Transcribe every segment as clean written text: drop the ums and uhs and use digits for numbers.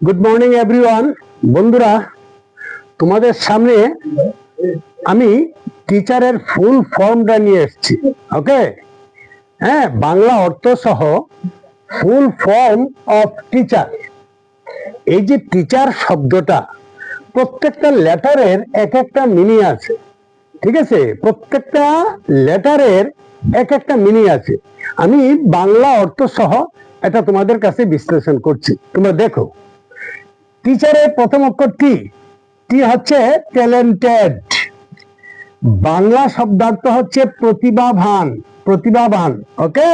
Good morning everyone. বন্ধুরা, তোমাদের সামনে আমি টিচারের ফুল ফর্মটা নিয়ে এসেছি। ওকে, হ্যাঁ, বাংলা অর্থ সহ ফুল ফর্ম অফ টিচার। এই যে টিচার শব্দটা, প্রত্যেকটা লেটারের এক একটা মিনিং আছে। ঠিক আছে, প্রত্যেকটা লেটারের এক একটা মিনিং আছে। আমি বাংলা অর্থ সহ এটা তোমাদের কাছে বিশ্লেষণ করছি, তোমরা দেখো। টিচারের প্রথম অক্ষর টি। টি হচ্ছে ট্যালেন্টেড। বাংলা শব্দার্থ হচ্ছে প্রতিভাবান, প্রতিভাবান। ওকে,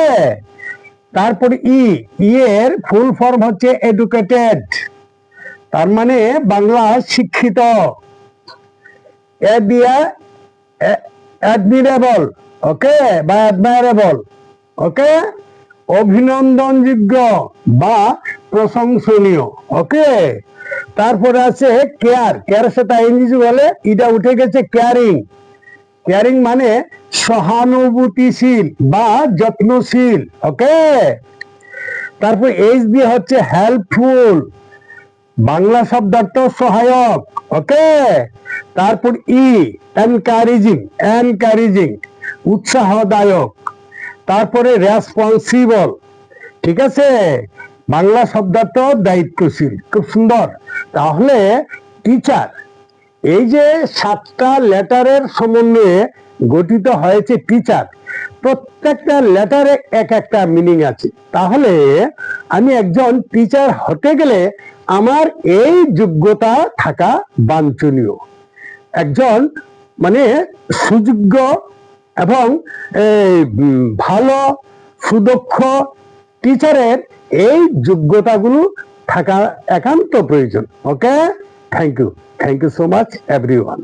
তারপর ই। ই এর ফুল ফর্ম হচ্ছে এডুকেটেড, তার মানে বাংলা শিক্ষিত। এ দিয়া অ্যাডমিরেবল, ওকে, বা অ্যাডমায়ারেবল, ওকে, অভিনন্দনযোগ্য বা প্রশংসনীয়। ওকে, তারপরে আছে কেয়ার। কেয়ারের সাথে ইংরেজি বলে, এটা উঠে গেছে কেয়ারিং। কেয়ারিং মানে সহানুভূতিশীল বা যত্নশীল। ওকে, তারপর এইচ দিয়ে হচ্ছে হেল্পফুল, বাংলা শব্দার্থ সহায়ক। ওকে, তারপর ই এনকারেজিং, এনকারেজিং উৎসাহদায়ক। তারপরে রেসপন্সিবল, ঠিক আছে, বাংলা শব্দার্থ দায়িত্বশীল। খুব সুন্দর। তাহলে টিচার, এই যে 7টা লেটারের সমন্বয়ে গঠিত হয়েছে টিচার, প্রত্যেকটা লেটারে এক একটা মিনিং আছে। তাহলে আমি একজন টিচার হতে গেলে আমার এই যোগ্যতা থাকা বাঞ্ছনীয়। একজন মানে সুযোগ্য এবং ভালো সুদক্ষ টিচারের এই যোগ্যতাগুলো থাকা একান্ত প্রয়োজন। Okay, thank you so much everyone.